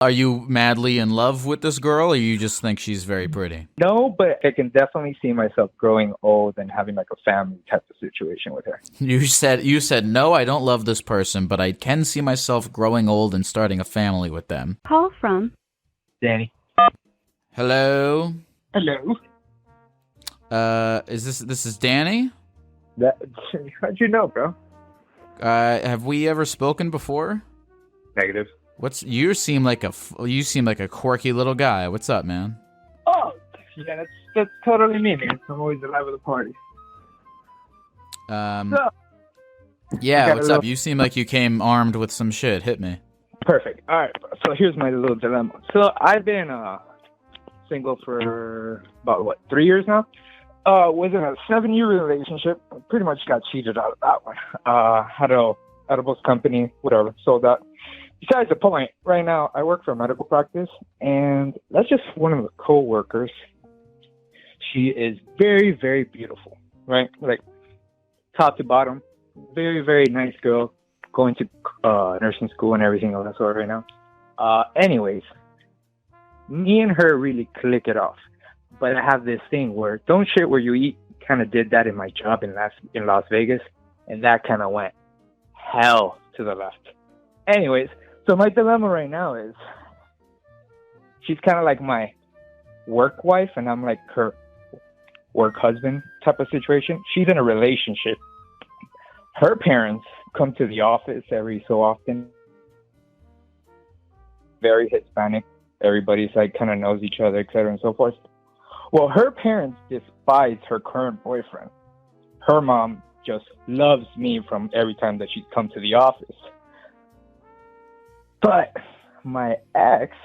Are you madly in love with this girl, or you just think she's very pretty? No, but I can definitely see myself growing old and having like a family type of situation with her. You said no, I don't love this person, but I can see myself growing old and starting a family with them. Call from Danny. Hello? Hello. This is Danny? How'd you know, bro? Have we ever spoken before? Negative. You seem like a quirky little guy. What's up, man? Oh, yeah, that's totally me, man. I'm always the life of the party. Yeah, what's up? You seem like you came armed with some shit. Hit me. Perfect. All right, so here's my little dilemma. So I've been single for about 3 years now. Was in a 7-year relationship. Pretty much got cheated out of that one. Had a edibles company, whatever, sold that. Besides the point, right now I work for a medical practice, and that's just one of the co-workers. She is very, very beautiful, right? Like top to bottom, very, very nice girl, going to nursing school and everything of that sort right now. Anyways, me and her really click it off. But I have this thing where don't shit where you eat. Kind of did that in my job in Las Vegas, and that kind of went hell to the left. Anyways, so my dilemma right now is she's kind of like my work wife, and I'm like her work husband type of situation. She's in a relationship. Her parents come to the office every so often. Very Hispanic. Everybody's like kind of knows each other, etc. and so forth. Well, her parents despise her current boyfriend. Her mom just loves me from every time that she's come to the office. But my ex,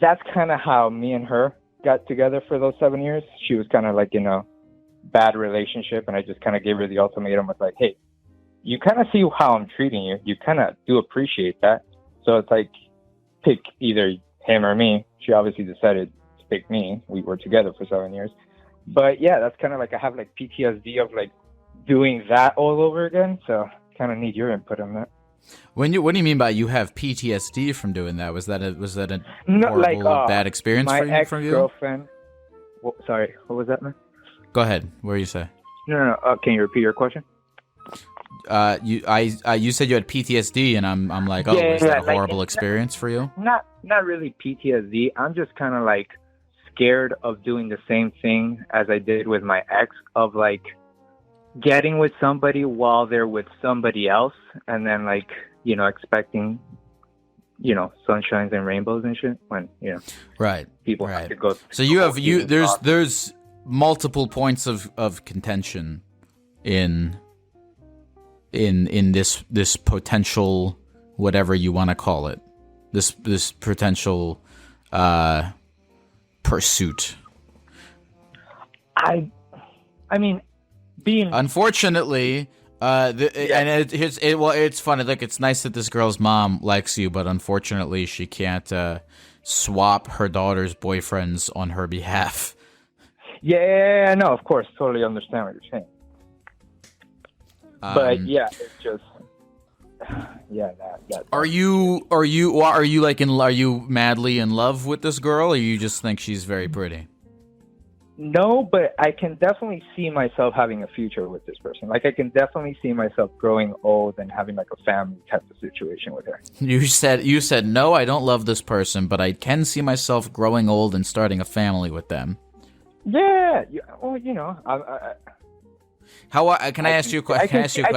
that's kind of how me and her got together for those 7 years. She was kind of like in a bad relationship, and I just kind of gave her the ultimatum. Was like, hey, you kind of see how I'm treating you. You kind of do appreciate that. So it's like, pick either him or me. She obviously decided to pick me. We were together for 7 years. But yeah, that's kind of like I have like PTSD of like doing that all over again. So kind of need your input on that. What do you mean by you have PTSD from doing that? Was that a horrible, bad experience my for you? ex-girlfriend. Sorry, what was that, man? Go ahead. What do you say? No. Can you repeat your question? You said you had PTSD, and I'm like, was that a horrible experience for you? Not really PTSD. I'm just kind of like scared of doing the same thing as I did with my ex, of like getting with somebody while they're with somebody else, and then like, you know, expecting, you know, sunshines and rainbows and shit when, you know, right, people have to go. So there's multiple points of contention in this potential, whatever you want to call it, this potential pursuit. I mean, being unfortunately, it's funny. Look, it's nice that this girl's mom likes you, but unfortunately, she can't swap her daughter's boyfriends on her behalf. Yeah, no, of course, totally understand what you're saying. But yeah, it's just Are you madly in love with this girl, or you just think she's very pretty? No, but I can definitely see myself having a future with this person. Like, I can definitely see myself growing old and having like a family type of situation with her. You said no, I don't love this person, but I can see myself growing old and starting a family with them. Yeah. Well, you know, can I ask you a question? Can I ask you a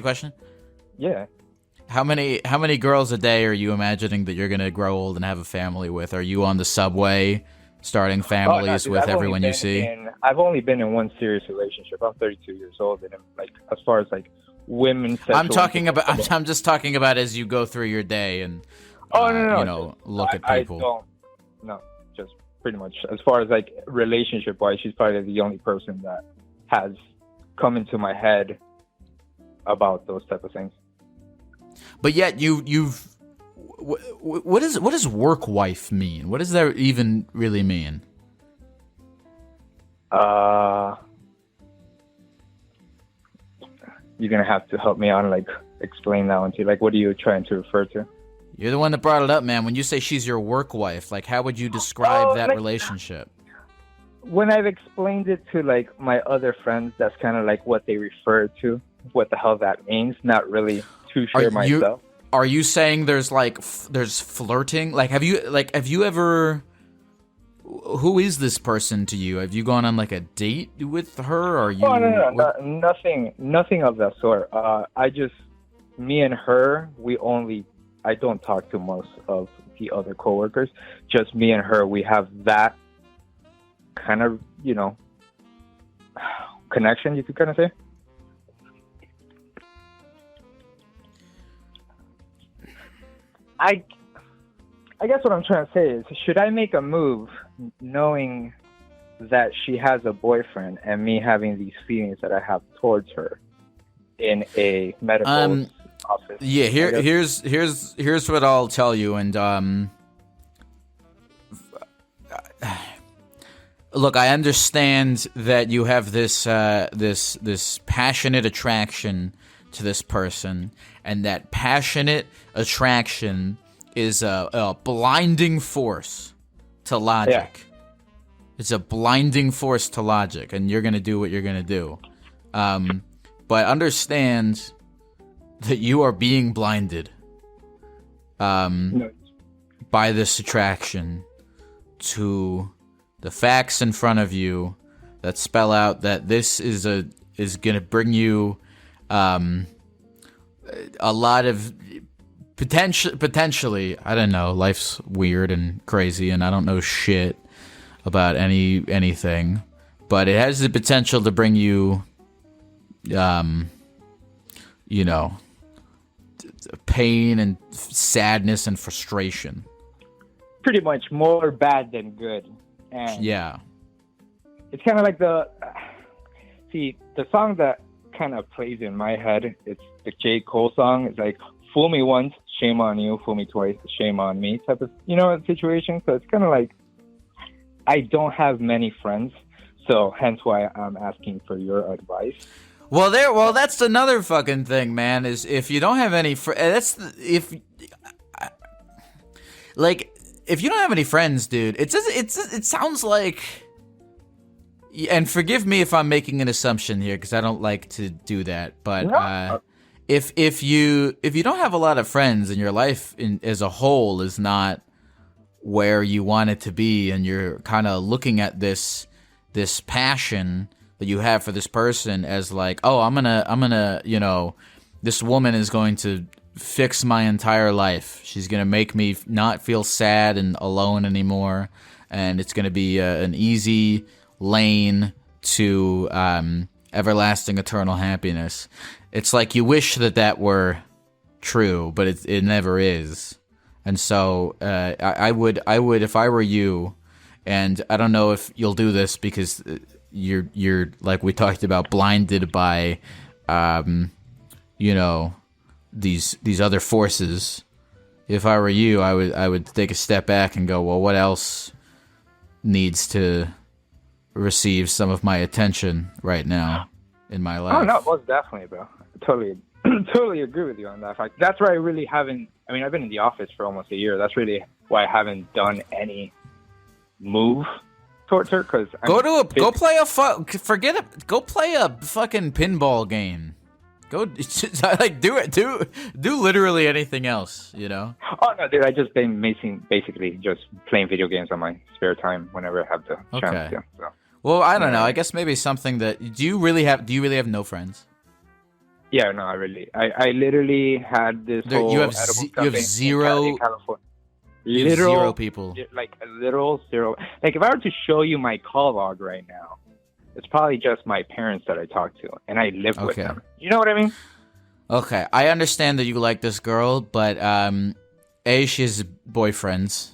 question? Yeah. How many girls a day are you imagining that you're gonna grow old and have a family with? Are you on the subway starting families with everyone you see? I've only been in one serious relationship. I'm 32 years old, and like as far as like women. I'm just talking about as you go through your day and look at people. No, just pretty much as far as like relationship wise, she's probably the only person that has come into my head about those type of things. But yet you've what does work wife mean? What does that even really mean? You're gonna have to help me on like explain that one to you? Like, what are you trying to refer to? You're the one that brought it up, man. When you say she's your work wife, like, how would you describe that relationship? When I've explained it to, like, my other friends, that's kind of like what they refer to, what the hell that means. Not really too sure myself. Are you saying there's flirting? Like, have you ever? Who is this person to you? Have you gone on like a date with her? Or are you? Oh, no, nothing of that sort. Me and her, I don't talk to most of the other coworkers. Just me and her, we have that kind of, connection, you could kind of say. I guess what I'm trying to say is, should I make a move knowing that she has a boyfriend and me having these feelings that I have towards her in a medical office? Yeah, here's what I'll tell you. And look, I understand that you have this this passionate attraction to this person, and that passionate attraction is a blinding force to logic. Yeah. It's a blinding force to logic, and you're gonna do what you're gonna do. But understand that you are being blinded by this attraction to the facts in front of you that spell out that this is gonna bring you a lot of potentially, I don't know, life's weird and crazy and I don't know shit about anything, but it has the potential to bring you pain and sadness and frustration. Pretty much more bad than good. And yeah. It's kind of like the song that kind of plays in my head. It's the J. Cole song. It's like, fool me once, shame on you. Fool me twice, shame on me type of, situation. So it's kind of like, I don't have many friends. So hence why I'm asking for your advice. Well, that's another fucking thing, man, is if you don't have any if you don't have any friends, dude, it sounds like, and forgive me if I'm making an assumption here, because I don't like to do that, but no. If you don't have a lot of friends and your life as a whole is not where you want it to be, and you're kind of looking at this passion that you have for this person as like, oh, I'm gonna this woman is going to fix my entire life. She's gonna make me not feel sad and alone anymore, and it's gonna be an easy lane to everlasting eternal happiness. It's like you wish that were true, but it never is. And so I would if I were you, and I don't know if you'll do this because you're like we talked about, blinded by these other forces. If I were you, I would take a step back and go, well, what else needs to receive some of my attention right now in my life? Oh no, most definitely, bro. Totally agree with you on that fact. That's why I really haven't. I mean, I've been in the office for almost a year. That's really why I haven't done any move towards her. Cause go play a fucking pinball game. Go like do literally anything else, Oh no, dude! I just been basically just playing video games on my spare time whenever I have the chance to. So. Well, I don't know. I guess maybe something that do you really have no friends? Yeah, no, I literally had this whole you have zero in California. Zero people. Like a literal zero. Like if I were to show you my call log right now, it's probably just my parents that I talk to, and I live with them. You know what I mean? Okay, I understand that you like this girl, but she has boyfriends,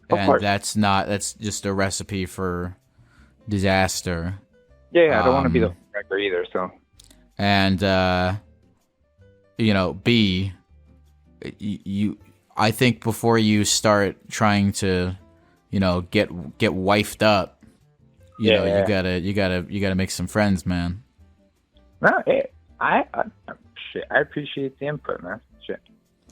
and that's just a recipe for disaster. Yeah, I don't want to be the wrecker either. So, and B, I think before you start trying to, get wifed up. You gotta make some friends, man. No, shit. I appreciate the input, man. Shit.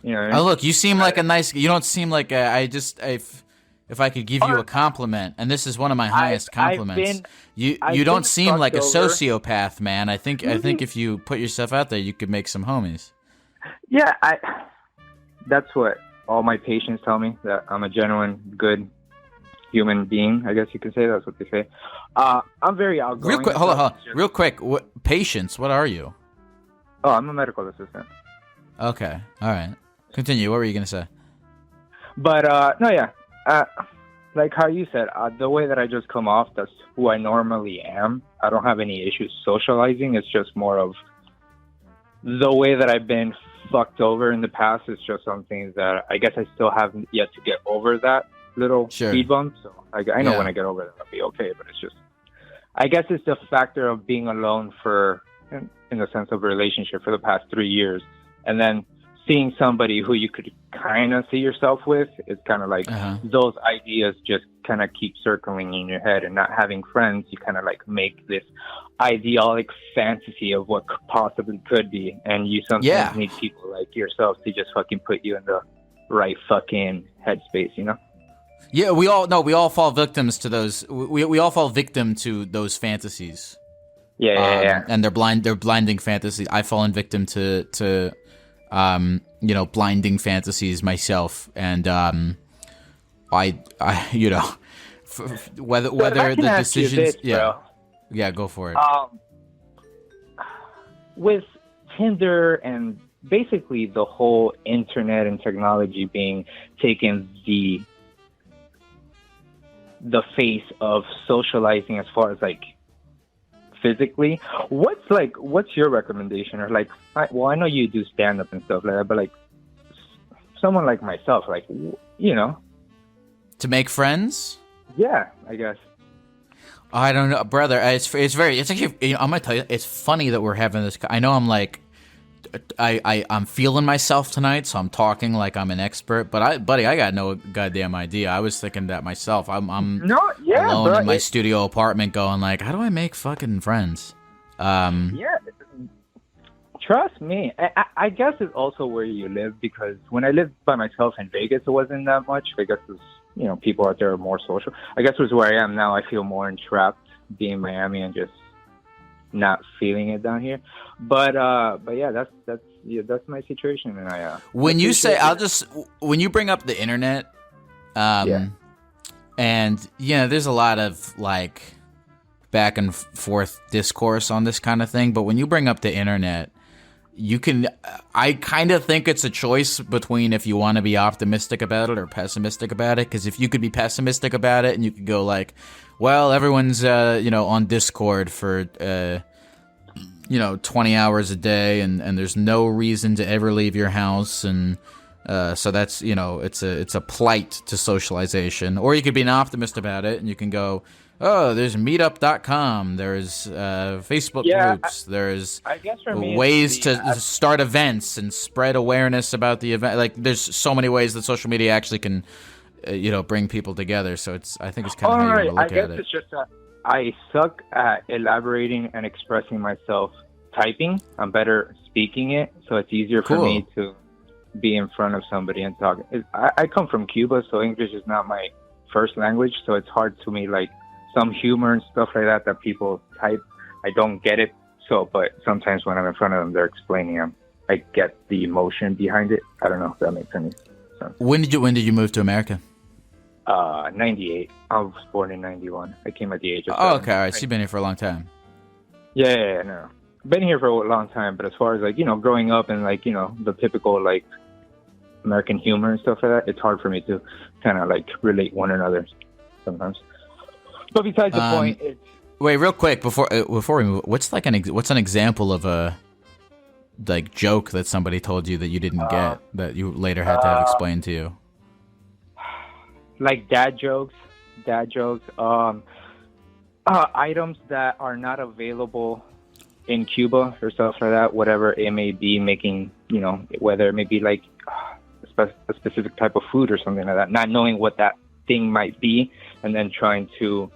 You know what I mean? Oh, look, you seem like a nice. You don't seem like if I could give you a compliment, and this is one of my highest compliments, you don't seem like a sociopath, man. I think if you put yourself out there, you could make some homies. Yeah, that's what all my patients tell me, that I'm a genuine, good human being. I guess you could say that's what they say. I'm very outgoing. Real quick, hold on. Real quick, patients? What are you? Oh, I'm a medical assistant. Okay, all right. Continue. What were you gonna say? But no, yeah. Like how you said, the way that I just come off, that's who I normally am. I don't have any issues socializing. It's just more of the way that I've been fucked over in the past. Is just something that I guess I still haven't yet to get over that little speed bump. So I know when I get over that, I'll be okay. But it's just, I guess it's the factor of being alone in the sense of a relationship for the past 3 years. And then seeing somebody who you could kind of see yourself with, it's kind of like those ideas just kind of keep circling in your head. And not having friends, you kind of like make this idealic fantasy of what possibly could be. And you sometimes need people like yourself to just fucking put you in the right fucking headspace, you know? Yeah, we all fall victims to those. We all fall victim to those fantasies. Yeah. And they're blinding fantasies. I fallen victim to blinding fantasies myself, and I whether the decisions, go for it. With Tinder and basically the whole internet and technology being taken the face of socializing as far as like physically, what's your recommendation? Or like, I know you do stand up and stuff like that, but like someone like myself, like, you know, to make friends? Yeah, I guess. I don't know, brother. It's actually, I'm gonna tell you, it's funny that we're having this. I know I'm like, I'm feeling myself tonight, so I'm talking like I'm an expert. But I got no goddamn idea. I was thinking that myself. I'm alone in my studio apartment, going like, how do I make fucking friends? Yeah, trust me. I guess it's also where you live, because when I lived by myself in Vegas, it wasn't that much. I guess it's, people out there are more social. I guess it's where I am now. I feel more entrapped being in Miami and just not feeling it down here. But yeah, that's my situation. And when you say, when you bring up the internet, and there's a lot of like back and forth discourse on this kind of thing, but when you bring up the internet, I kind of think it's a choice between if you want to be optimistic about it or pessimistic about it. Because if you could be pessimistic about it and you could go like, well, everyone's on Discord for 20 hours a day, and there's no reason to ever leave your house, and so that's it's a plight to socialization. Or you could be an optimist about it and you can go, oh, there's meetup.com, there's Facebook groups, there's ways to start events and spread awareness about the event. Like, there's so many ways that social media actually can bring people together. So I think it's kind of how you want to look at it. I guess it's just that I suck at elaborating and expressing myself typing. I'm better speaking it, so it's easier for me to be in front of somebody and talk. I come from Cuba, so English is not my first language, so it's hard to me, like some humor and stuff like that people type. I don't get it. So, but sometimes when I'm in front of them, they're explaining them. I get the emotion behind it. I don't know if that makes any sense. When did you move to America? 98. I was born in 91. I came at the age of 7. Oh, okay. All right. So you've been here for a long time. Yeah, no. Been here for a long time, but as far as like, growing up and like, the typical like American humor and stuff like that, it's hard for me to kind of like relate one another sometimes. But besides the point, it's... Wait, real quick before we move, what's an example of a like joke that somebody told you that you didn't get, that you later had to have explained to you? Like dad jokes, items that are not available in Cuba or stuff like that, whatever it may be, making, whether it may be like a specific type of food or something like that, not knowing what that thing might be, and then trying to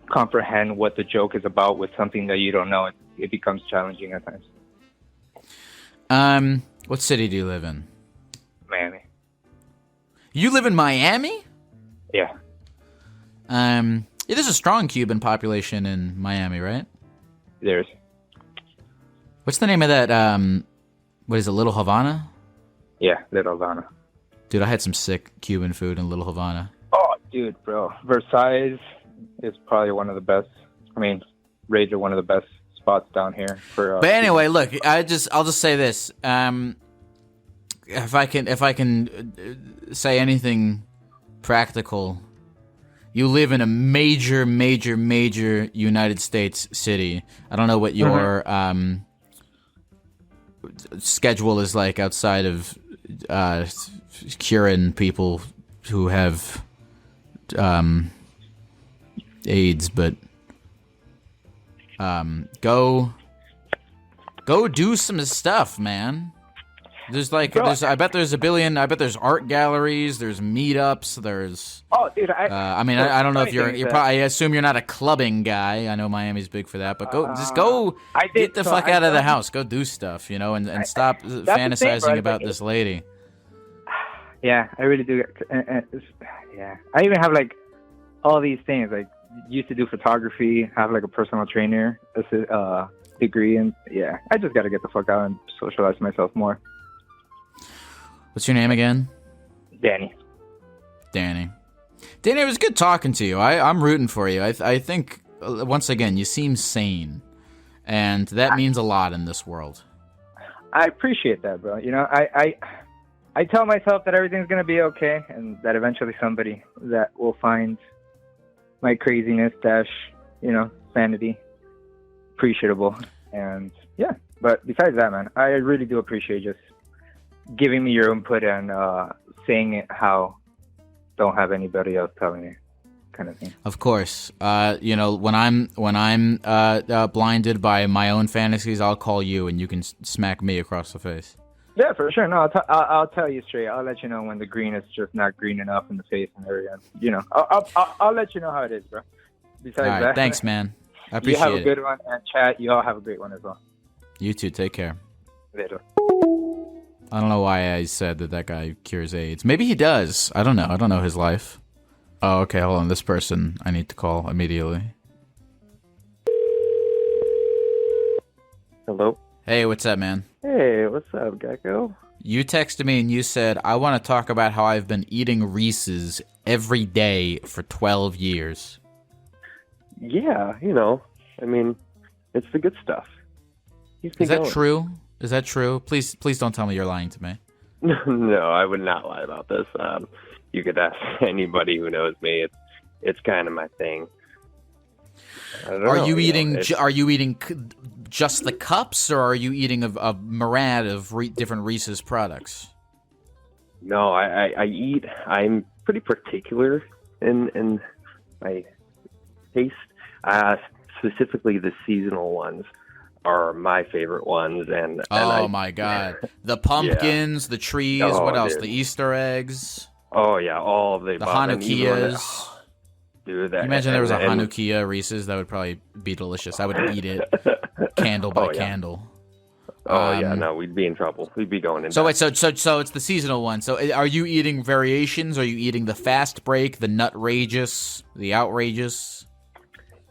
comprehend what the joke is about with something that you don't know. It becomes challenging at times. What city do you live in? Miami. You live in Miami? Yeah. There's a strong Cuban population in Miami, right? There's. What's the name of that, what is it, Little Havana? Yeah, Little Havana. Dude, I had some sick Cuban food in Little Havana. Oh, dude, bro. Versailles is probably one of the best. I mean, rated one of the best spots down here for. But anyway, look, I'll just say this. If I can say anything practical, you live in a major United States city. I don't know what your schedule is like outside of curing people who have AIDS, but go do some stuff, man. There's I bet there's there's art galleries, there's meetups, there's. Oh, dude, I don't know if you're probably. I assume you're not a clubbing guy. I know Miami's big for that, but get the fuck out of the house. Go do stuff, and stop fantasizing about this lady. Yeah, I really do. Yeah, I even have all these things. Used to do photography, have a personal trainer degree, and yeah, I just got to get the fuck out and socialize myself more. What's your name again? Danny. Danny, it was good talking to you. I'm rooting for you. I think, once again, you seem sane, and that means a lot in this world. I appreciate that, bro. I tell myself that everything's going to be okay, and that eventually somebody that will find my craziness -- sanity appreciable. And yeah, but besides that, man, I really do appreciate just giving me your input and saying it how don't have anybody else telling you, kind of thing. Of course. When I'm blinded by my own fantasies, I'll call you and you can smack me across the face. Yeah, for sure. No, I'll tell you straight. I'll let you know when the green is just not green enough in the face and everything. I'll let you know how it is, bro. Besides all right, that, thanks, man. I appreciate it. You have a good one, and chat. You all have a great one as well. You too. Take care. Later. I don't know why I said that guy cures AIDS. Maybe he does. I don't know. I don't know his life. Oh, okay. Hold on. This person I need to call immediately. Hello? Hey, what's up, man? Hey, what's up, Gecko? You texted me and you said, I want to talk about how I've been eating Reese's every day for 12 years. Yeah, I mean, it's the good stuff. Is that true? Is that true? Please don't tell me you're lying to me. No, I would not lie about this. You could ask anybody who knows me. It's kind of my thing. Are you eating just the cups, or are you eating a myriad of different Reese's products? No, I eat. I'm pretty particular in my taste. Specifically, the seasonal ones are my favorite ones. And my god, the pumpkins, the trees. What else? Dude. The Easter eggs. Oh yeah, all of the Hanukkahs. Dude, that, imagine there was a Hanukkah Reese's. That would probably be delicious. I would eat it candle by candle. Oh yeah, no, we'd be in trouble. We'd be going in. So wait, so it's the seasonal one. So are you eating variations? Are you eating the fast break, the nutrageous, the outrageous?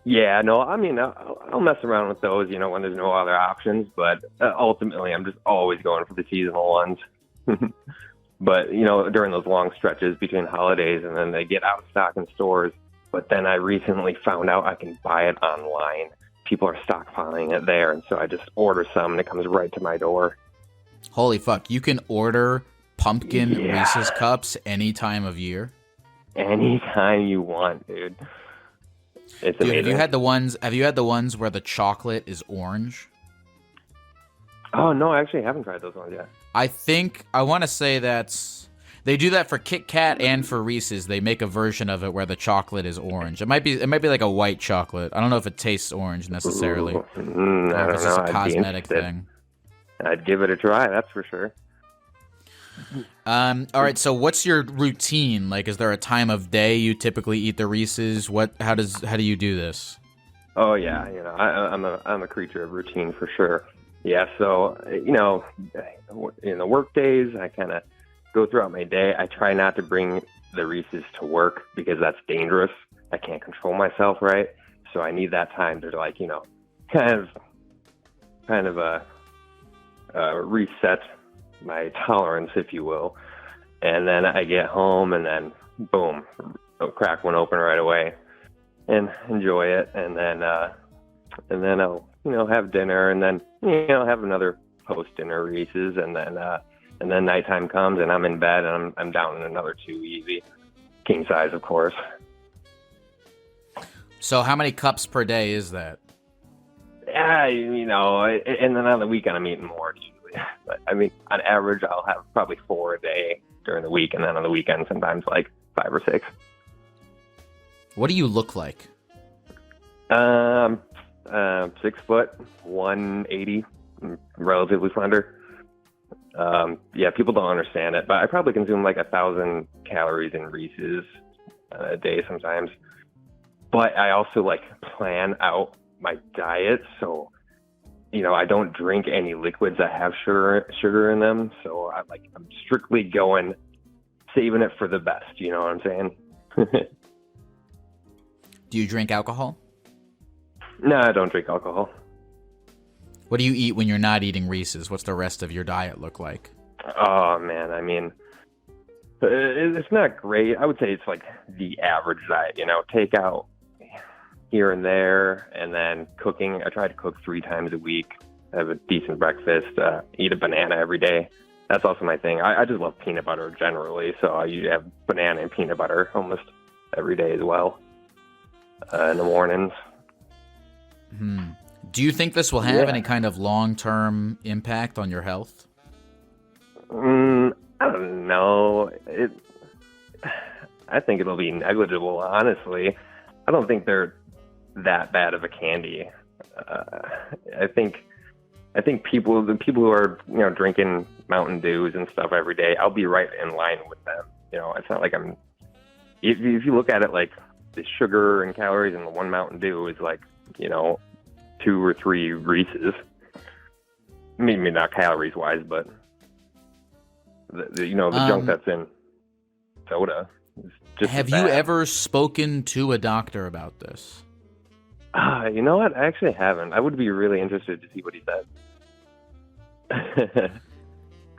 Yeah, no, I mean, I'll mess around with those, when there's no other options. But ultimately, I'm just always going for the seasonal ones. But during those long stretches between holidays, and then they get out of stock in stores. But then I recently found out I can buy it online. People are stockpiling it there, and so I just order some, and it comes right to my door. Holy fuck! You can order pumpkin Reese's cups any time of year. Anytime you want, dude. It's amazing. Have you had the ones where the chocolate is orange? Oh no, I actually haven't tried those ones yet. I want to say they do that for Kit Kat and for Reese's. They make a version of it where the chocolate is orange. It might be like a white chocolate. I don't know if it tastes orange necessarily. I don't know. It's just a cosmetic thing. I'd give it a try, that's for sure. All right, so what's your routine? Is there a time of day you typically eat the Reese's? How do you do this? Oh yeah, I'm a creature of routine for sure. Yeah, so, in the work days, I kind of go throughout my day. I try not to bring the Reese's to work because that's dangerous. I can't control myself, right? So I need that time to, like, kind of reset my tolerance, if you will. And then I get home and then, boom, I'll crack one open right away and enjoy it. And then I'll, have dinner and then, have another post-dinner Reese's. And then nighttime comes and I'm in bed and I'm down in another 2 easy. King size, of course. So how many cups per day is that? Yeah, and then on the weekend I'm eating more usually. But I mean, on average, I'll have probably 4 a day during the week, and then on the weekend sometimes like 5 or 6. What do you look like? 6 foot, 180, relatively slender. Yeah, people don't understand it, but I probably consume like 1,000 calories in Reese's a day sometimes. But I also like plan out my diet, so I don't drink any liquids that have sugar in them. So I'm strictly saving it for the best. You know what I'm saying? Do you drink alcohol? No, I don't drink alcohol. What do you eat when you're not eating Reese's? What's the rest of your diet look like? Oh man, I mean, it's not great. I would say it's like the average diet. Takeout here and there, and then cooking. I try to cook 3 times a week. Have a decent breakfast. Eat a banana every day. That's also my thing. I just love peanut butter generally, so I usually have banana and peanut butter almost every day as well. In the mornings. Do you think this will have any kind of long-term impact on your health? I don't know. I think it'll be negligible, honestly. I don't think they're that bad of a candy. I think the people who are drinking Mountain Dews and stuff every day, I'll be right in line with them. It's not like I'm. If you look at it like the sugar and calories in the one Mountain Dew is like 2 or 3 Reese's. Maybe not calories wise, but the junk that's in soda is just. Have you ever spoken to a doctor about this? You know what? I actually haven't. I would be really interested to see what he said.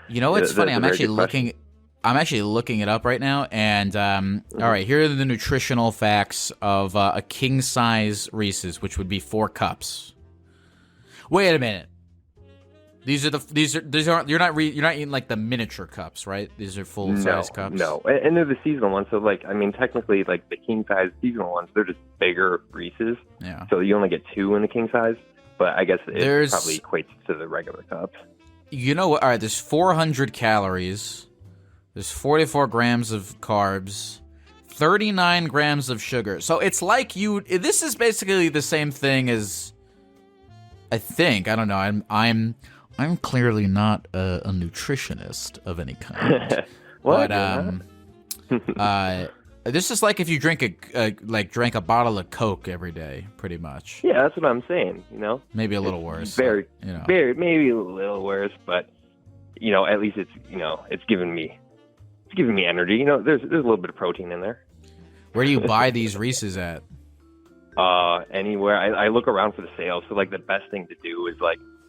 It's funny. I'm actually looking it up right now, and all right, here are the nutritional facts of a king size Reese's, which would be 4 cups. Wait a minute. These aren't you're not eating like the miniature cups, right? These are full size cups. No, and they're the seasonal ones. So technically, like the king size seasonal ones, they're just bigger Reese's. Yeah. So you only get 2 in the king size, but I guess it probably equates to the regular cups. You know what? All right, there's 400 calories. There's 44 grams of carbs, 39 grams of sugar. So it's like this is basically the same thing as, I think. I don't know. I'm clearly not a nutritionist of any kind. What? But this is like if you drank a bottle of Coke every day, pretty much. Yeah, that's what I'm saying. Maybe a little worse. Very, maybe a little worse, but at least it's giving me energy. There's a little bit of protein in there. Where do you buy these Reese's at? Anywhere. I look around for the sales. So the best thing to do is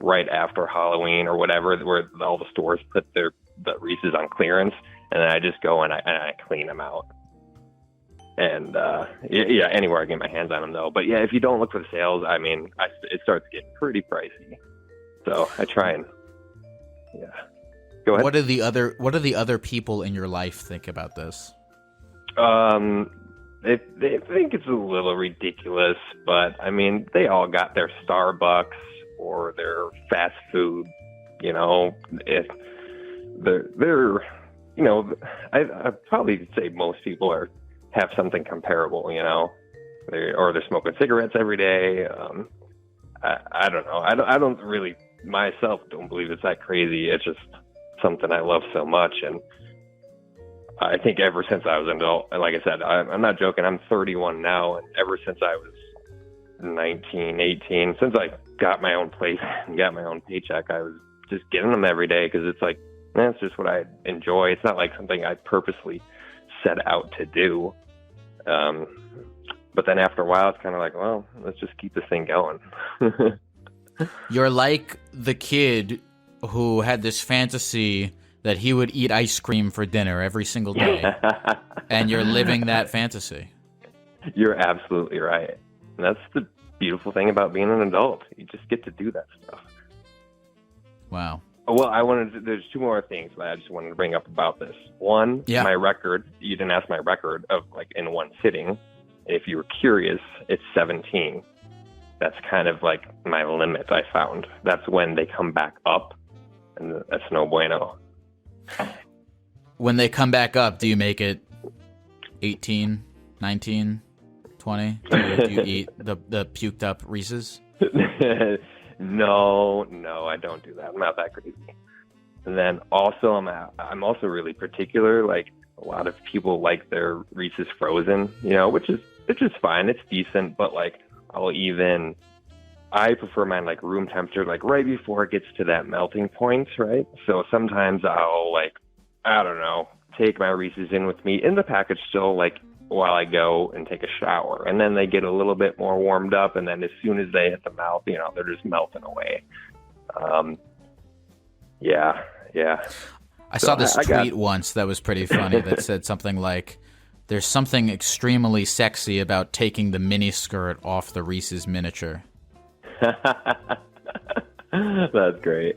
right after Halloween or whatever, where all the stores put the Reese's on clearance, and then I just go and I clean them out. And anywhere I get my hands on them though. But yeah, if you don't look for the sales, I mean, it starts to get pretty pricey. So I try and go ahead. What do the other people in your life think about this? They think it's a little ridiculous, but I mean, they all got their Starbucks or their fast food. If they're I'd probably say most people have something comparable. They're smoking cigarettes every day. I don't know. I don't really myself don't believe it's that crazy. It's just something I love so much, and I think ever since I was an adult, and like I said, I'm not joking, I'm 31 now, and ever since I was 19, 18, since I got my own place and got my own paycheck, I was just getting them every day because it's like, that's just what I enjoy. It's not like something I purposely set out to do. But then after a while, it's kind of like, well, let's just keep this thing going. You're like the kid who had this fantasy that he would eat ice cream for dinner every single day, and you're living that fantasy. You're absolutely right. And that's the beautiful thing about being an adult. You just get to do that stuff. Wow. Well, there's two more things that I just wanted to bring up about this. One, my record, you didn't ask my record of like in one sitting. If you were curious, it's 17. That's kind of like my limit, I found. That's when they come back up, and that's no bueno. When they come back up, do you make it 18, 19, 20? Do you eat the puked up Reese's? No, I don't do that. I'm not that crazy. And then also, I'm also really particular. Like, a lot of people like their Reese's frozen, which is fine. It's decent, but like, I prefer mine like room temperature, like right before it gets to that melting point, right? So sometimes I'll like, I don't know, take my Reese's in with me in the package still, like while I go and take a shower, and then they get a little bit more warmed up, and then as soon as they hit the mouth, they're just melting away. Yeah. I saw this tweet once that was pretty funny that said something like, there's something extremely sexy about taking the mini skirt off the Reese's miniature. That's great.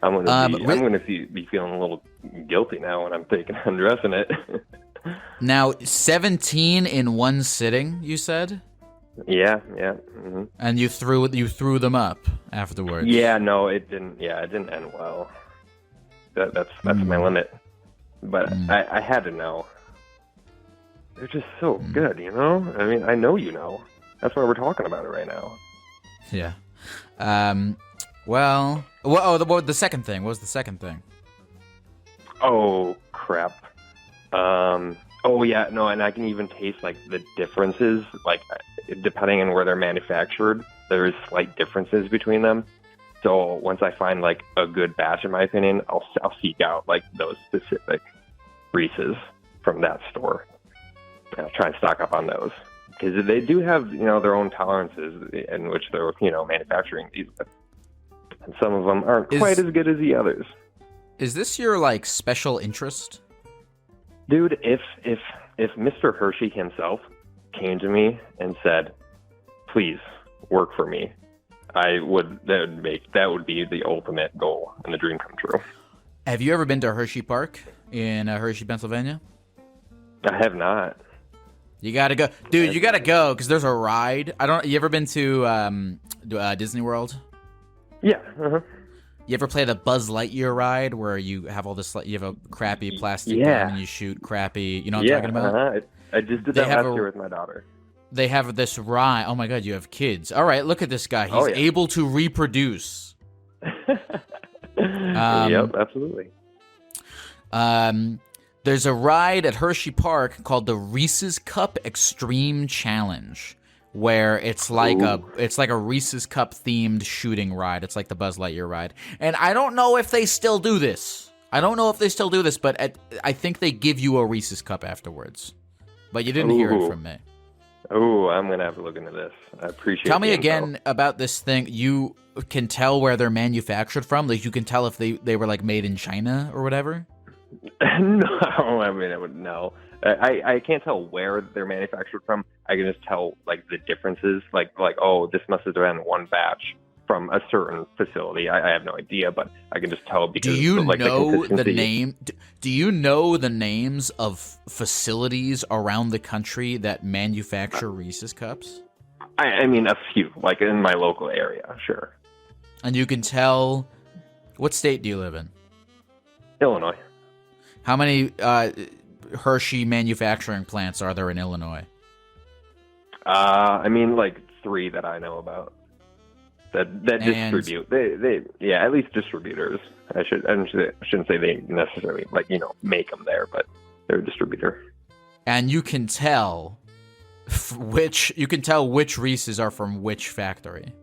I'm gonna be feeling a little guilty now when I'm undressing it. Now, 17 in one sitting, you said? Yeah. Mm-hmm. And you threw them up afterwards. Yeah, no, it didn't. Yeah, it didn't end well. That's my limit. But I had to know. They're just so good, I mean, I know you know. That's why we're talking about it right now. Yeah. The second thing. What was the second thing? Oh, crap. And I can even taste, like, the differences. Like, depending on where they're manufactured, there's slight differences between them. So once I find, like, a good batch, in my opinion, I'll seek out, like, those specific Reese's from that store. I'll try and stock up on those. Because they do have, their own tolerances in which they're, manufacturing these. And some of them aren't quite as good as the others. Is this your, like, special interest? Dude, if Mr. Hershey himself came to me and said, please work for me, that would be the ultimate goal and the dream come true. Have you ever been to Hershey Park in Hershey, Pennsylvania? I have not. You gotta go, dude. You gotta go because there's a ride. You ever been to Disney World? Yeah. Uh-huh. You ever play the Buzz Lightyear ride where you have all this? You have a crappy plastic gun and you shoot crappy. You know what I'm talking about? Uh-huh. I just did that last year with my daughter. They have this ride. Oh my god, you have kids. All right, look at this guy. He's able to reproduce. Yep, absolutely. There's a ride at Hershey Park called the Reese's Cup Extreme Challenge, where it's like a Reese's Cup themed shooting ride. It's like the Buzz Lightyear ride, and I don't know if they still do this. But I think they give you a Reese's Cup afterwards. But you didn't hear it from me. Oh, I'm gonna have to look into this. I appreciate. Tell me again about this thing. You can tell where they're manufactured from. Like you can tell if they were like made in China or whatever. No, I mean, I would know. I can't tell where they're manufactured from. I can just tell like the differences. Like oh, this must have been one batch from a certain facility. I have no idea, but I can just tell because do you like, know the name? Do you know the names of facilities around the country that manufacture Reese's cups? I mean, a few, like in my local area, sure. And you can tell. What state do you live in? Illinois. How many Hershey manufacturing plants are there in Illinois? I mean, like 3 that I know about that distribute. They at least distributors. I shouldn't say they necessarily make them there, but they're a distributor. And you can tell which Reese's are from which factory.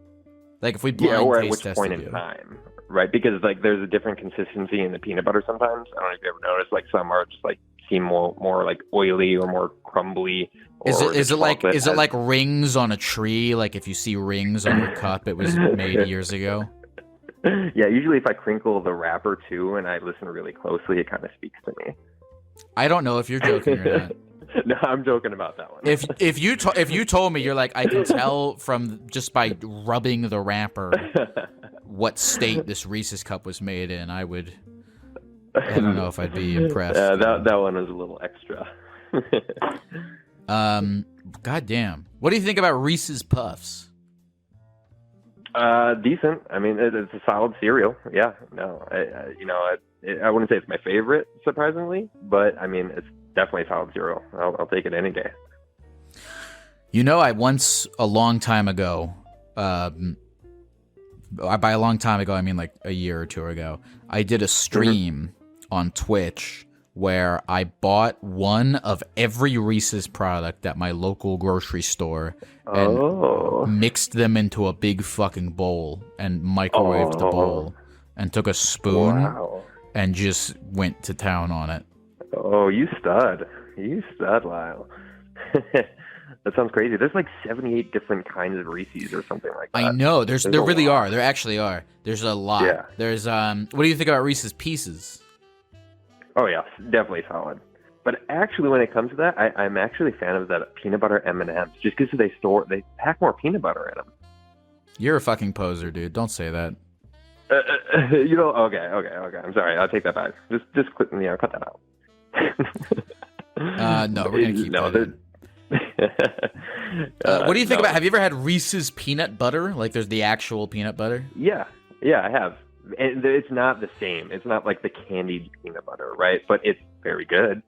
Like if we Yeah, blind or at taste which tested point in you. time, right? Because like there's a different consistency in the peanut butter sometimes. I don't know if you ever noticed. Like some are just like seem more like oily or more crumbly. Is Or it the like chocolate has- like rings on a tree? Like if you see rings on your cup, it was made years ago. Yeah, usually if I crinkle the wrapper too and I listen really closely, it kind of speaks to me. I don't know if you're joking or not. No, I'm joking about that one. If you told me, you're like, I can tell from just by rubbing the wrapper what state this Reese's cup was made in, I don't know if I'd be impressed. That one was a little extra. God damn. What do you think about Reese's Puffs? Decent. I mean, it's a solid cereal. Yeah. No, I wouldn't say it's my favorite, surprisingly, but I mean, it's definitely a solid cereal. I'll take it any day. You know, I once, a long time ago, by a long time ago, I mean like a year or two ago, I did a stream on Twitch where I bought one of every Reese's product at my local grocery store and mixed them into a big fucking bowl and microwaved the bowl and took a spoon and just went to town on it. Oh, you stud, Lyle. That sounds crazy. There's like 78 different kinds of Reese's or something like that. I know. There really are. There actually are. There's a lot. Yeah. There's what do you think about Reese's Pieces? Oh yeah, definitely solid. But actually, when it comes to that, I'm actually a fan of that peanut butter M&Ms, just because they pack more peanut butter in them. You're a fucking poser, dude. Don't say that. Okay. I'm sorry. I'll take that back. Just cut that out. No, we're gonna keep that in. What do you think about? Have you ever had Reese's peanut butter? Like, there's the actual peanut butter. Yeah, I have. And it's not the same. It's not like the candied peanut butter, right? But it's very good.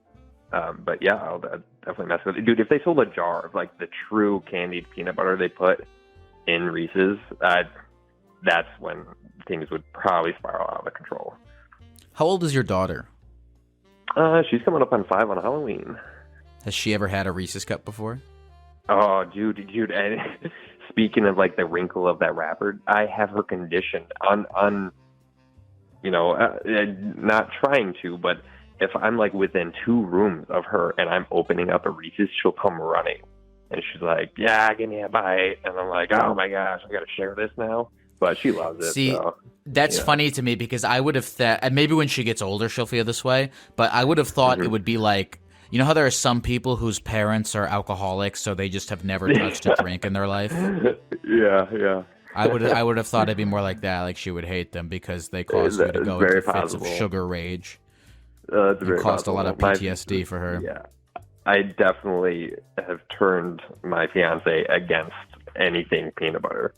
But yeah, I'll definitely mess with it, dude. If they sold a jar of like the true candied peanut butter they put in Reese's, that's when things would probably spiral out of control. How old is your daughter? She's coming up on 5 on Halloween. Has she ever had a Reese's cup before? Oh, dude. And speaking of like the wrinkle of that wrapper, I have her conditioned on not trying to, but if I'm like within 2 rooms of her and I'm opening up a Reese's, she'll come running. And she's like, yeah, give me a bite. And I'm like, oh my gosh, I got to share this now. But she loves it. See, so, that's funny to me because I would have thought, and maybe when she gets older she'll feel this way, but I would have thought it would be like, you know how there are some people whose parents are alcoholics, so they just have never touched a drink in their life? Yeah. I would have thought it'd be more like that, like she would hate them because they cause you to go into fits of sugar rage. It caused a lot of PTSD for her. Yeah, I definitely have turned my fiance against anything peanut butter.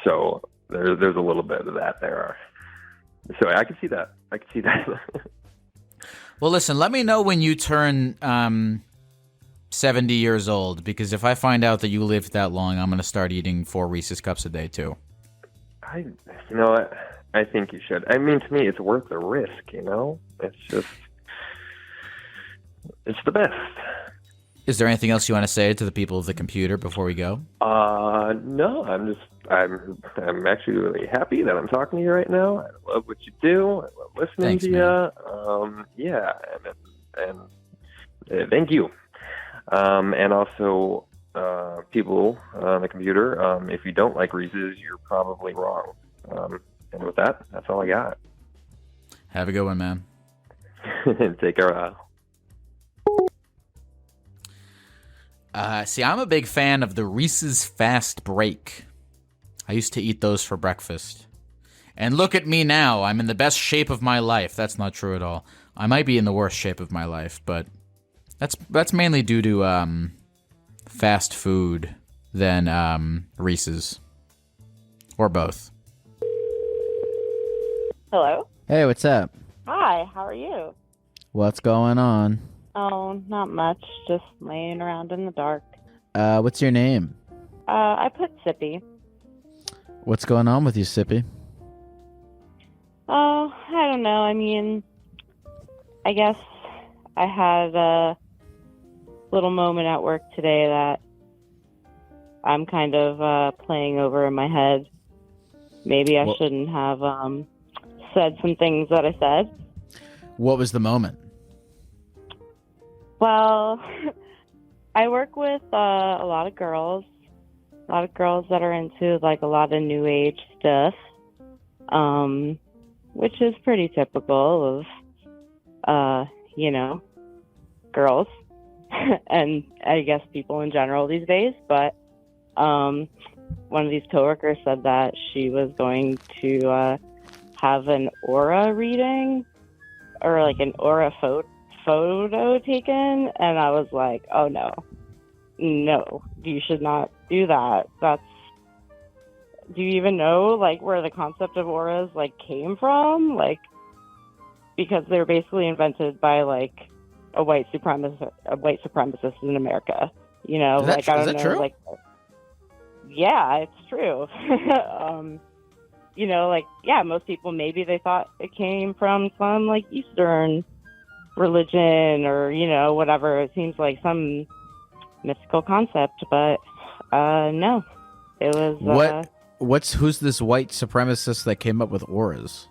So there's a little bit of that there. So I can see that. Well, listen, let me know when you turn 70 years old, because if I find out that you lived that long, I'm going to start eating 4 Reese's Cups a day, too. You know what? I think you should. I mean, to me, it's worth the risk, you know? It's the best. Is there anything else you want to say to the people of the computer before we go? No, I'm actually really happy that I'm talking to you right now. I love what you do. I love listening to you. Yeah, and thank you. And also, people on the computer, if you don't like Reese's, you're probably wrong. And with that, that's all I got. Have a good one, man. Take care. See, I'm a big fan of the Reese's Fast Break. I used to eat those for breakfast. And look at me now. I'm in the best shape of my life. That's not true at all. I might be in the worst shape of my life, but that's mainly due to fast food than Reese's. Or both. Hello? Hey, what's up? Hi, how are you? What's going on? Oh, not much. Just laying around in the dark. What's your name? I put Sippy. What's going on with you, Sippy? Oh, I don't know. I mean, I guess I had a little moment at work today that I'm kind of playing over in my head. maybe I Well- shouldn't have said some things that I said. What was the moment? Well, I work with a lot of girls that are into like a lot of new age stuff, which is pretty typical of, girls and I guess people in general these days. But one of these coworkers said that she was going to have an aura reading or like an aura photo taken, and I was like, oh no, you should not do that. Do you even know like where the concept of auras like came from? Like, because they're basically invented by like a white supremacist in America. You know, Is that, like I don't is that know, true? like yeah, it's true. Most people maybe they thought it came from some like Eastern religion or whatever. It seems like some mystical concept, but no, it was who's this white supremacist that came up with auras?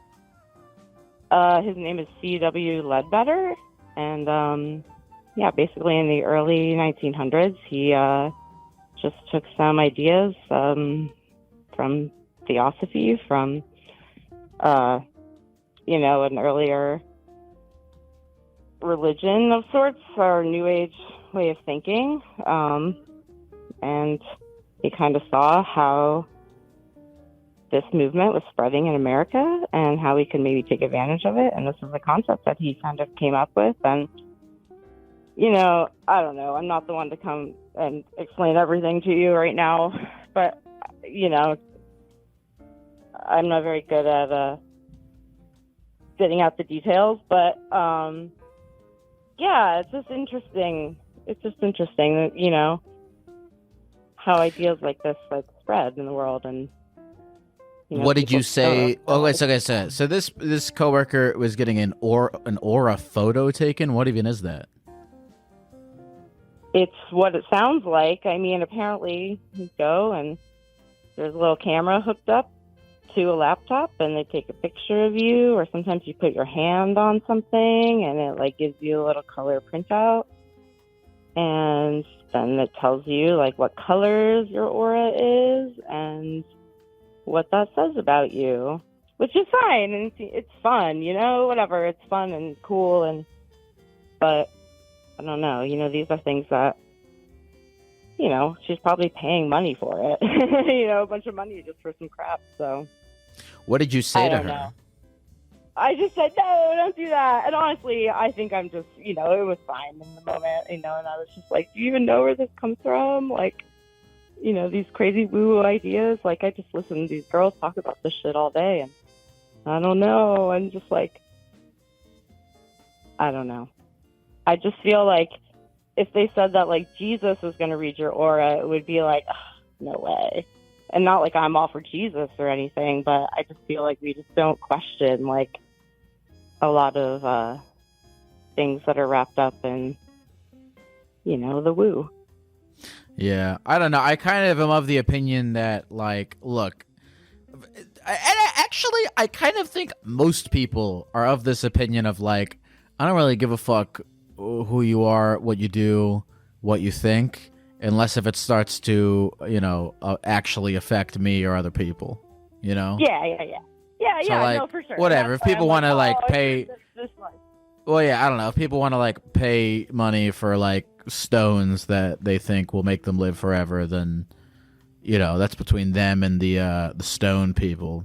his name is C.W. Ledbetter, and basically in the early 1900s he just took some ideas from theosophy, from an earlier religion of sorts, or new age way of thinking, and he kind of saw how this movement was spreading in America and how we could maybe take advantage of it, and this is the concept that he kind of came up with. And I don't know, I'm not the one to come and explain everything to you right now, but I'm not very good at getting out the details, but it's just interesting. It's just interesting that, how ideas like this like spread in the world. And what did you say? So this coworker was getting an aura photo taken. What even is that? It's what it sounds like. I mean, apparently you go and there's a little camera hooked up to a laptop, and they take a picture of you, or sometimes you put your hand on something and it like gives you a little color printout, and then it tells you like what colors your aura is and what that says about you, which is fine, and it's fun, whatever, it's fun and cool, but I don't know, these are things that she's probably paying money for it, a bunch of money just for some crap. So what did you say to her? Know. I just said, no, don't do that. And honestly, I think I'm just, it was fine in the moment, and I was just like, do you even know where this comes from? Like, these crazy woo ideas. Like, I just listen to these girls talk about this shit all day, and I don't know. I'm just like, I don't know. I just feel like if they said that, like, Jesus was going to read your aura, it would be like, no way. And not like I'm all for Jesus or anything, but I just feel like we just don't question, like, a lot of things that are wrapped up in, the woo. Yeah, I don't know. I kind of am of the opinion that, like, look, I kind of think most people are of this opinion of, like, I don't really give a fuck who you are, what you do, what you think, unless if it starts to, actually affect me or other people, Yeah, So, like, no, for sure. whatever. That's If people want to, like, pay... This one. Well, yeah, I don't know. If people want to, like, pay money for, like, stones that they think will make them live forever, then, that's between them and the stone people.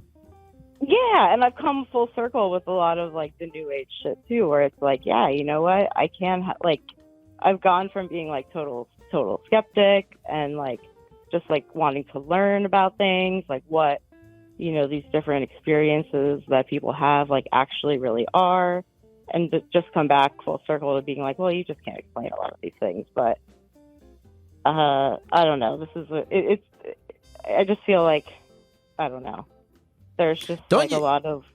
Yeah, and I've come full circle with a lot of, like, the new age shit, too, where it's like, yeah, you know what? I can, I've gone from being, like, total skeptic and, like, just, like, wanting to learn about things, like, what, these different experiences that people have, like, actually really are, and to just come back full circle to being like, well, you just can't explain a lot of these things. But I don't know. This is I just feel like, I don't know. There's just a lot of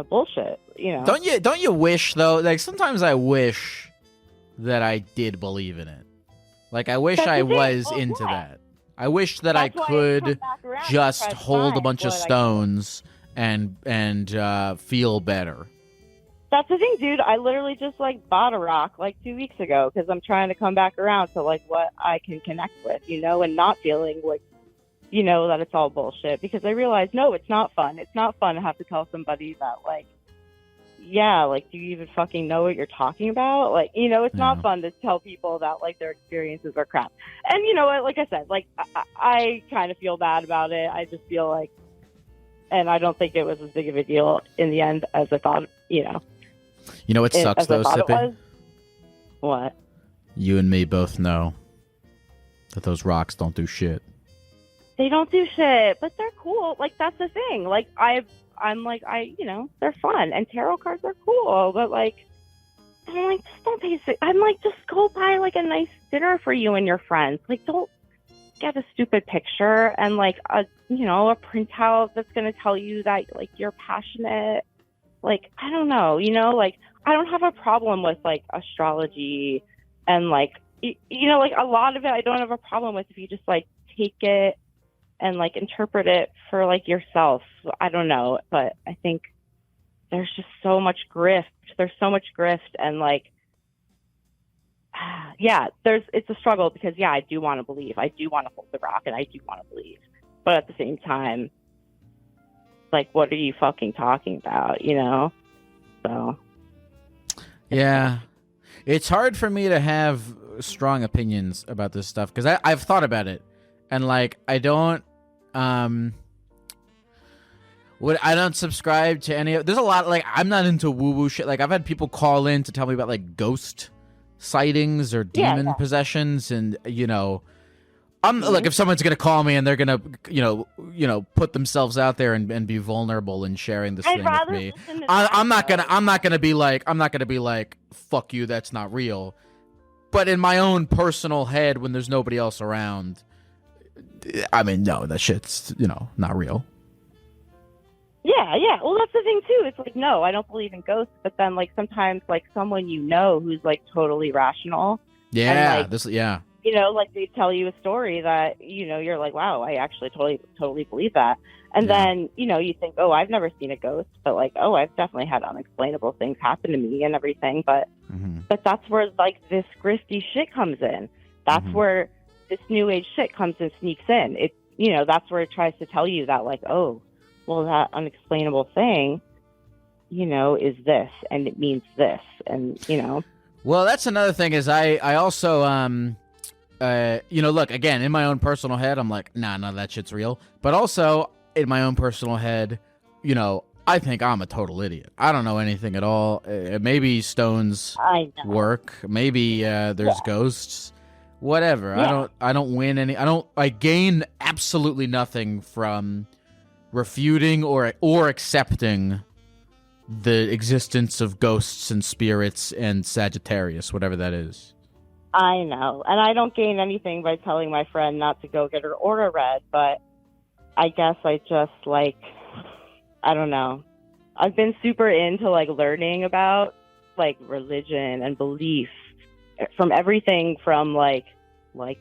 bullshit. Don't you wish though? Like, sometimes I wish that I did believe in it. Like, I wish I was into that. I wish that That's I why could come back around just and try to hold a find bunch of what I can- stones and feel better. That's the thing, dude. I literally just like bought a rock like 2 weeks ago because I'm trying to come back around to like what I can connect with, you know, and not feeling like, you know, that it's all bullshit. Because I realized, no, it's not fun. It's not fun to have to tell somebody that, like, yeah, like, do you even fucking know what you're talking about? Like, you know, it's not fun to tell people that like their experiences are crap. And you know what? Like I said, like I kind of feel bad about it. I just feel like, and I don't think it was as big of a deal in the end as I thought. You know. You know what sucks though, Sippy? What? You and me both know that those rocks don't do shit. They don't do shit, but they're cool. Like, that's the thing. Like, you know, they're fun, and tarot cards are cool, but like, I'm like, just don't pay. I'm like, just go buy like a nice dinner for you and your friends. Like, don't get a stupid picture and like a printout that's gonna tell you that like you're passionate. Like, I don't know, you know, like, I don't have a problem with, like, astrology and, like, you know, like, a lot of it I don't have a problem with if you just, like, take it and, like, interpret it for, like, yourself. I don't know, but I think there's just so much grift. There's so much grift and, like, yeah, it's a struggle because, yeah, I do want to believe. I do want to hold the rock and I do want to believe. But at the same time, like, what are you fucking talking about, you know? So. Yeah. It's hard for me to have strong opinions about this stuff because I've thought about it. And, like, I don't subscribe to any of... There's a lot... Like, I'm not into woo-woo shit. Like, I've had people call in to tell me about, like, ghost sightings or demon possessions and, you know... like, if someone's gonna call me and they're gonna, you know, put themselves out there and be vulnerable in sharing this thing with me, I'm not gonna be like, fuck you, that's not real. But in my own personal head, when there's nobody else around, I mean, no, that shit's, you know, not real. Yeah. Well, that's the thing too. It's like, no, I don't believe in ghosts. But then, like, sometimes, like, someone you know who's like totally rational. Yeah. And, like, you know, like, they tell you a story that, you know, you're like, wow, I actually totally believe that. And then, you know, you think, oh, I've never seen a ghost, but like, oh, I've definitely had unexplainable things happen to me and everything. But that's where, like, this grifty shit comes in. That's where this new age shit comes and sneaks in. It, you know, that's where it tries to tell you that, like, oh, well, that unexplainable thing, you know, is this, and it means this, and, you know. Well, that's another thing is I also, you know, look, again, in my own personal head, I'm like, nah, none of that shit's real. But also, in my own personal head, you know, I think I'm a total idiot. I don't know anything at all. Maybe stones work. Maybe there's ghosts. Whatever. Yeah. I don't win any. I gain absolutely nothing from refuting or accepting the existence of ghosts and spirits and Sagittarius, whatever that is. I know. And I don't gain anything by telling my friend not to go get her aura read, but I guess I just, like, I don't know. I've been super into, like, learning about, like, religion and belief from everything from, like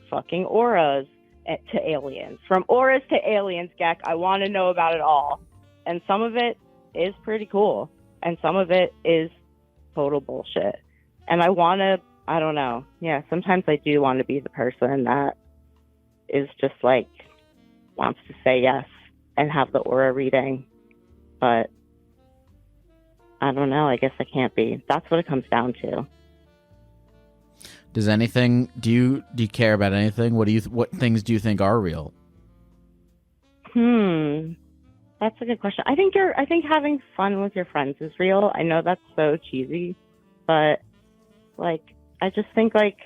fucking auras to aliens. From auras to aliens, Gek, I want to know about it all. And some of it is pretty cool. And some of it is total bullshit. And I want to, I don't know. Yeah, sometimes I do want to be the person that is just, like, wants to say yes and have the aura reading. But I don't know. I guess I can't be. That's what it comes down to. Does anything, do you care about anything? What things do you think are real? That's a good question. I think having fun with your friends is real. I know that's so cheesy, but, like, I just think, like,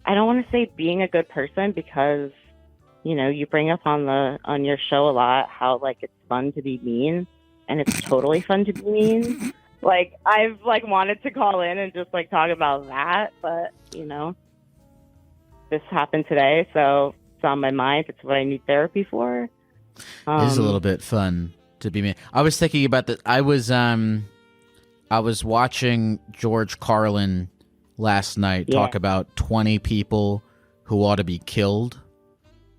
I don't want to say being a good person because, you know, you bring up on your show a lot how, like, it's fun to be mean, and it's totally fun to be mean. Like, I've, like, wanted to call in and just, like, talk about that, but, you know, this happened today, so it's on my mind. It's what I need therapy for. It is a little bit fun to be mean. I was thinking about that. I was watching George Carlin last night talk about 20 people who ought to be killed.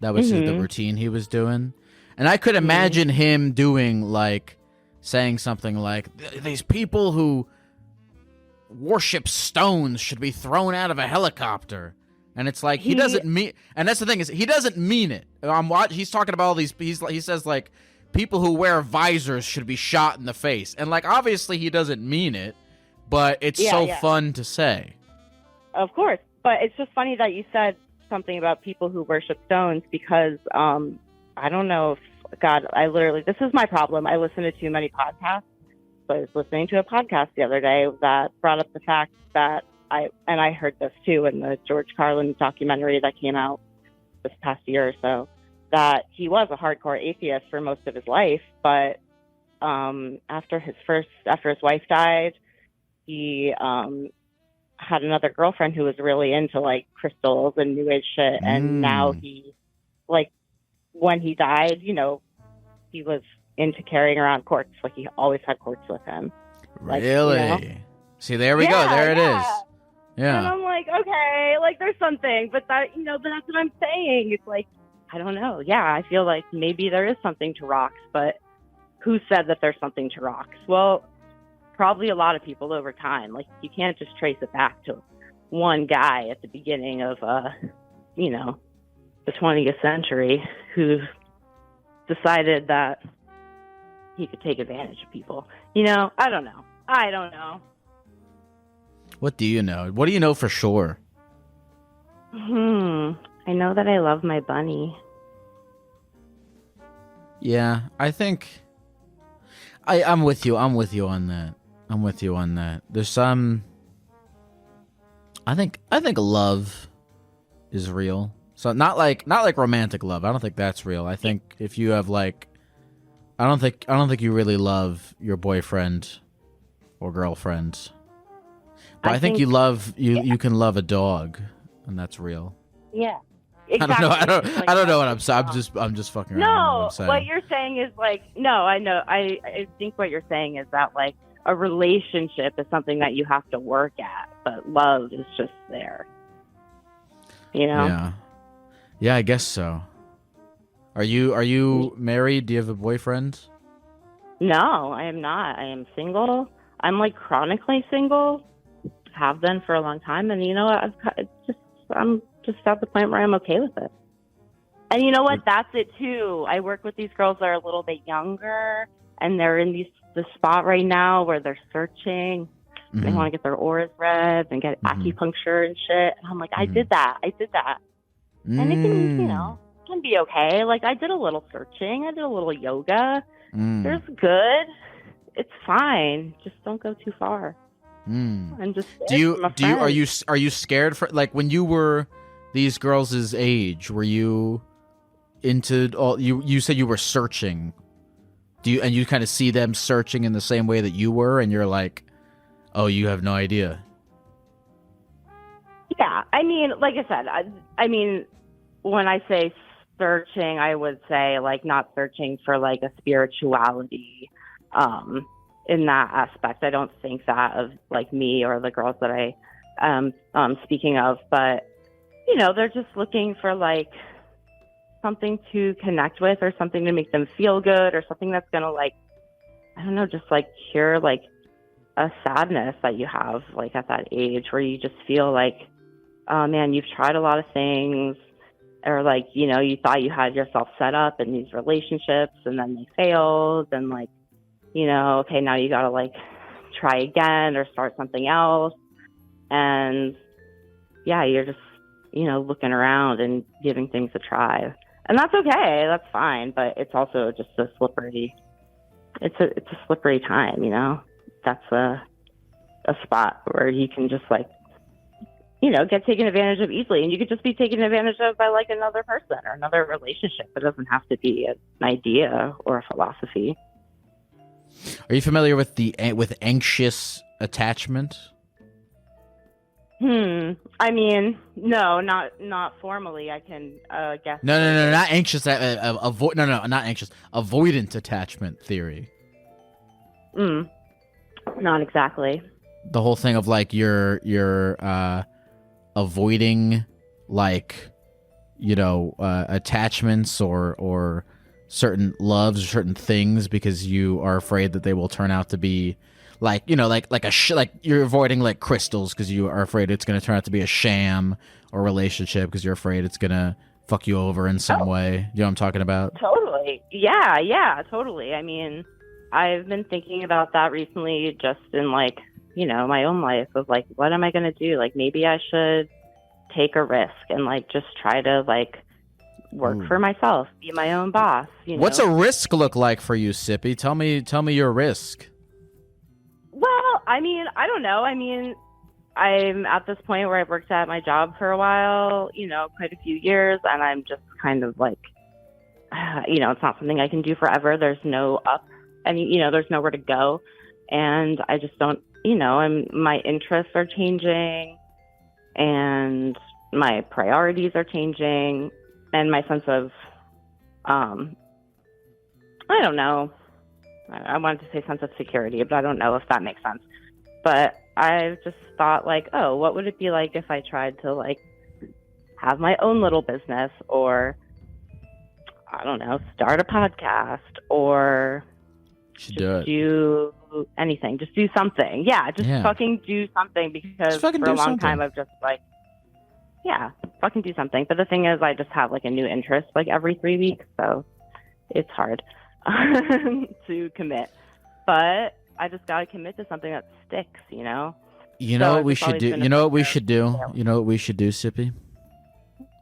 That was the routine he was doing. And I could imagine him doing, like, saying something like, these people who worship stones should be thrown out of a helicopter. And it's like, he doesn't mean, and that's the thing, is he doesn't mean it. He's talking about all these, he says, like, people who wear visors should be shot in the face. And, like, obviously he doesn't mean it, but it's fun to say. Of course. But it's just funny that you said something about people who worship stones, because I don't know if, God, this is my problem. I listen to too many podcasts. So I was listening to a podcast the other day that brought up the fact that I heard this too in the George Carlin documentary that came out this past year or so, that he was a hardcore atheist for most of his life, but after his wife died, he had another girlfriend who was really into, like, crystals and new age shit, and now he, like, when he died, you know, he was into carrying around quartz. Like, he always had quartz with him. Like, really? You know? See, there we go. There it is. Yeah. And I'm like, okay, like, there's something, but but that's what I'm saying. It's like, I don't know. Yeah, I feel like maybe there is something to rocks, but who said that there's something to rocks? Well, probably a lot of people over time. Like, you can't just trace it back to one guy at the beginning of, the 20th century who decided that he could take advantage of people. You know, I don't know. What do you know? What do you know for sure? I know that I love my bunny. Yeah, I think I'm with you. I'm with you on that. There's some. I think love is real. So not like romantic love. I don't think that's real. I think if you have, like, I don't think you really love your boyfriend or girlfriend. But I think you can love a dog, and that's real. Yeah. Exactly. I don't know what I'm saying. I'm just fucking around. No, what you're saying is, like, no, I know. I think what you're saying is that, like, a relationship is something that you have to work at, but love is just there. You know? Yeah. Yeah, I guess so. Are you married? Do you have a boyfriend? No, I am not. I am single. I'm, like, chronically single. Have been for a long time, and you know what? I'm just at the point where I'm okay with it. And you know what? That's it too. I work with these girls that are a little bit younger, and they're in the spot right now where they're searching. Mm-hmm. They want to get their auras read and get acupuncture and shit. And I'm like, I did that. And it can be okay. Like, I did a little searching. I did a little yoga. There's good. It's fine. Just don't go too far. And just are you scared for, like, when you were these girls' age, were you into all, you said you were searching, and you kind of see them searching in the same way that you were, and you're like, oh, you have no idea? Yeah, I mean, like I said, I mean, when I say searching, I would say, like, not searching for, like, a spirituality in that aspect. I don't think that of, like, me or the girls that I speaking of, but, you know, they're just looking for, like, something to connect with, or something to make them feel good, or something that's gonna, like, I don't know, just, like, cure, like, a sadness that you have, like, at that age, where you just feel like, oh man, you've tried a lot of things, or, like, you know, you thought you had yourself set up in these relationships and then they failed, and, like, you know, okay, now you gotta, like, try again or start something else. And yeah, you're just, you know, looking around and giving things a try. And that's okay, that's fine, but it's also just a slippery time, you know? That's a spot where you can just, like, you know, get taken advantage of easily, and you could just be taken advantage of by, like, another person or another relationship. It doesn't have to be an idea or a philosophy. Are you familiar with anxious attachment? I mean, no, not formally. I can guess. No, not anxious. Not anxious. Avoidant attachment theory. Not exactly. The whole thing of, like, you're avoiding, like, attachments or certain loves or certain things because you are afraid that they will turn out to be like you're avoiding like crystals because you are afraid it's going to turn out to be a sham or relationship because you're afraid it's going to fuck you over in some way. You know what I'm talking about? Totally. Yeah, totally. I mean, I've been thinking about that recently just in like, my own life of like, what am I going to do? Like, maybe I should take a risk and like just try to like work for myself, be my own boss. What's a risk look like for you, Sippy? Tell me your risk. Well, I mean, I don't know. I mean, I'm at this point where I've worked at my job for a while, quite a few years, and I'm just kind of like, it's not something I can do forever. There's no up, and there's nowhere to go, and I just don't, my interests are changing, and my priorities are changing, and my sense of, I don't know. I wanted to say sense of security, but I don't know if that makes sense. But I've just thought like, oh, what would it be like if I tried to like have my own little business or, I don't know, start a podcast or do anything. Just do something. Yeah, fucking do something because for a long time I've just like, fucking do something. But the thing is I just have like a new interest like every 3 weeks, so it's hard to commit. But I just gotta commit to something that sticks, You know what we should do? You know what we should do? You know what we should do, Sippy?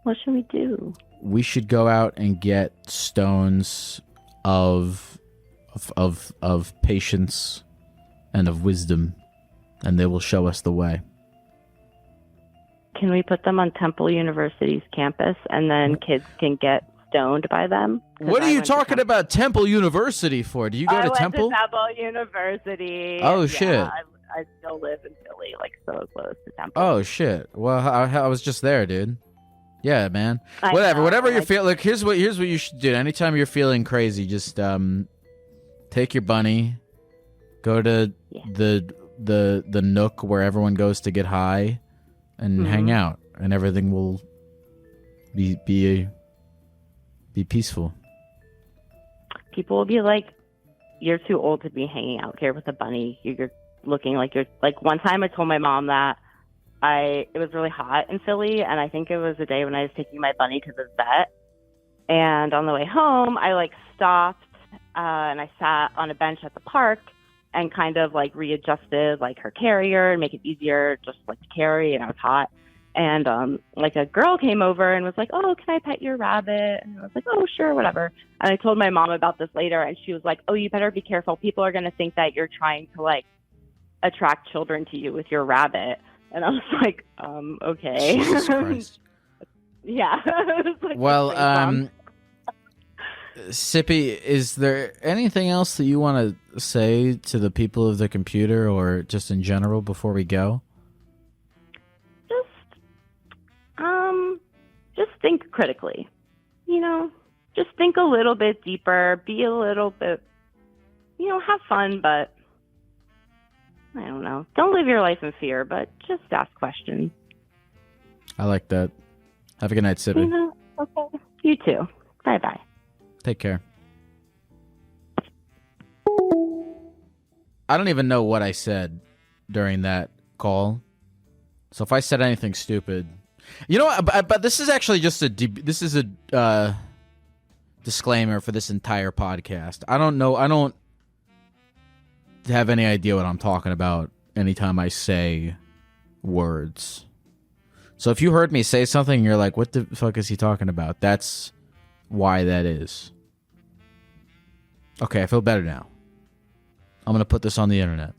What should we do? We should go out and get stones of patience and of wisdom, and they will show us the way. Can we put them on Temple University's campus, and then kids can get stoned by them? What are you talking about Temple University for? Do you go to Temple? I went to Temple University. Oh, shit. I still live in Philly, like so close to Temple. Oh, shit. Well, I was just there, dude. Yeah, man. Whatever you feel. Look, here's what you should do. Anytime you're feeling crazy, just take your bunny, go to the nook where everyone goes to get high, and hang out, and everything will be peaceful. People will be like, "You're too old to be hanging out here with a bunny. You're looking like you're like." One time, I told my mom that it was really hot in Philly, and I think it was the day when I was taking my bunny to the vet. And on the way home, I like stopped and I sat on a bench at the park and kind of like readjusted like her carrier and make it easier just like to carry. And I was hot. And like a girl came over and was like, "Oh, can I pet your rabbit?" And I was like, "Oh, sure, whatever." And I told my mom about this later, and she was like, "Oh, you better be careful. People are going to think that you're trying to like attract children to you with your rabbit." And I was like, okay. Jesus Christ. Yeah. Like, well, Sippy, is there anything else that you want to say to the people of the computer or just in general before we go? Just think critically, just think a little bit deeper, be a little bit, have fun, but I don't know. Don't live your life in fear, but just ask questions. I like that. Have a good night, Sippy. Okay. You too. Bye-bye. Take care. I don't even know what I said during that call. So if I said anything stupid, but this is actually just a disclaimer for this entire podcast. I don't have any idea what I'm talking about anytime I say words. So if you heard me say something and you're like, what the fuck is he talking about? That's why that is. Okay, I feel better now. I'm going to put this on the internet.